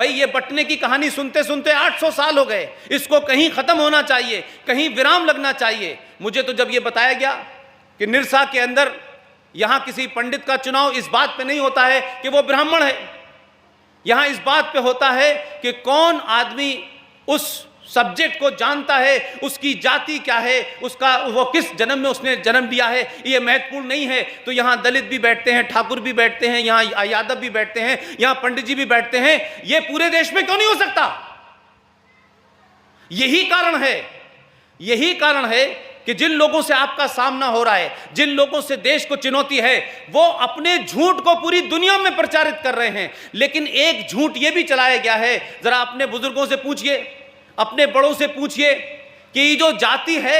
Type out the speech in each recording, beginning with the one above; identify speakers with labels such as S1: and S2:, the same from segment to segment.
S1: भाई ये बंटने की कहानी सुनते सुनते 800 साल हो गए, इसको कहीं खत्म होना चाहिए, कहीं विराम लगना चाहिए। मुझे तो जब ये बताया गया कि निरसा के अंदर यहां किसी पंडित का चुनाव इस बात पे नहीं होता है कि वो ब्राह्मण है, यहां इस बात पे होता है कि कौन आदमी उस सब्जेक्ट को जानता है, उसकी जाति क्या है, उसका वो किस जन्म में उसने जन्म लिया है, ये महत्वपूर्ण नहीं है। तो यहाँ दलित भी बैठते हैं, ठाकुर भी बैठते हैं, यहाँ यादव भी बैठते हैं, यहाँ पंडित जी भी बैठते हैं। ये पूरे देश में क्यों नहीं हो सकता? यही कारण है कि जिन लोगों से आपका सामना हो रहा है, जिन लोगों से देश को चुनौती है, वो अपने झूठ को पूरी दुनिया में प्रचारित कर रहे हैं। लेकिन एक झूठ ये भी चलाया गया है, जरा अपने बुजुर्गों से पूछिए, अपने बड़ों से पूछिए कि ये जो जाति है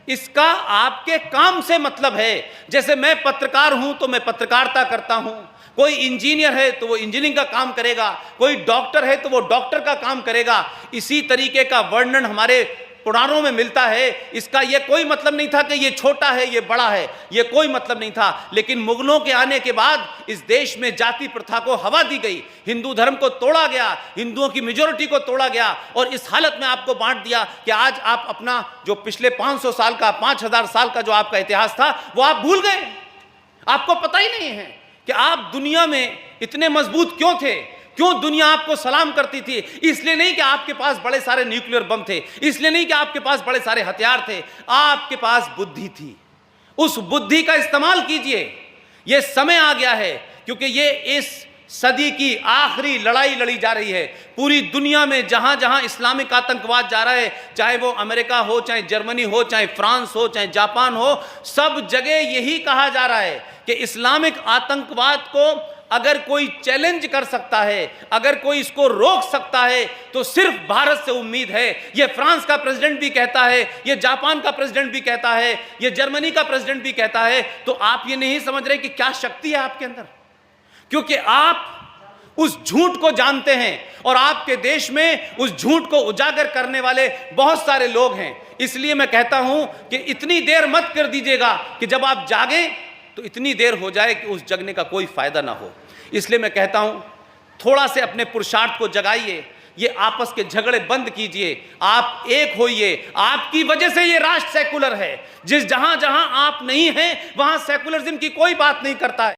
S1: इसका आपके काम से मतलब है। जैसे मैं पत्रकार हूं तो मैं पत्रकारिता करता हूं, कोई इंजीनियर है तो वो इंजीनियरिंग का काम करेगा, कोई डॉक्टर है तो वो डॉक्टर का काम करेगा। इसी तरीके का वर्णन हमारे पुराणों में मिलता है। इसका ये कोई मतलब नहीं था कि ये छोटा है ये बड़ा है, ये कोई मतलब नहीं था। लेकिन मुगलों के आने के बाद इस देश में जाति प्रथा को हवा दी गई, हिंदू धर्म को तोड़ा गया, हिंदुओं की मेजॉरिटी को तोड़ा गया और इस हालत में आपको बांट दिया कि आज आप अपना जो पिछले 500 साल का 5000 साल का जो आपका इतिहास था वो आप भूल गए। आपको पता ही नहीं है कि आप दुनिया में इतने मजबूत क्यों थे, क्यों दुनिया आपको सलाम करती थी। इसलिए नहीं कि आपके पास बड़े सारे न्यूक्लियर बम थे, इसलिए नहीं कि आपके पास बड़े सारे हथियार थे, आपके पास बुद्धि थी। उस बुद्धि का इस्तेमाल कीजिए। यह समय आ गया है क्योंकि ये इस सदी की आखिरी लड़ाई लड़ी जा रही है। पूरी दुनिया में जहां जहां इस्लामिक आतंकवाद जा रहा है, चाहे वो अमेरिका हो, चाहे जर्मनी हो, चाहे फ्रांस हो, चाहे जापान हो, सब जगह यही कहा जा रहा है कि इस्लामिक आतंकवाद को अगर कोई चैलेंज कर सकता है, अगर कोई इसको रोक सकता है तो सिर्फ भारत से उम्मीद है। ये फ्रांस का प्रेसिडेंट भी कहता है, ये जापान का प्रेसिडेंट भी कहता है, ये जर्मनी का प्रेसिडेंट भी कहता है। तो आप ये नहीं समझ रहे कि क्या शक्ति है आपके अंदर, क्योंकि आप उस झूठ को जानते हैं और आपके देश में उस झूठ को उजागर करने वाले बहुत सारे लोग हैं। इसलिए मैं कहता हूं कि इतनी देर मत कर दीजिएगा कि जब आप जागें तो इतनी देर हो जाए कि उस जगने का कोई फायदा ना हो। इसलिए मैं कहता हूं थोड़ा से अपने पुरुषार्थ को जगाइए, ये आपस के झगड़े बंद कीजिए, आप एक होइए। आपकी वजह से ये राष्ट्र सेकुलर है। जहां जहां आप नहीं हैं वहां सेकुलरिज्म की कोई बात नहीं करता है।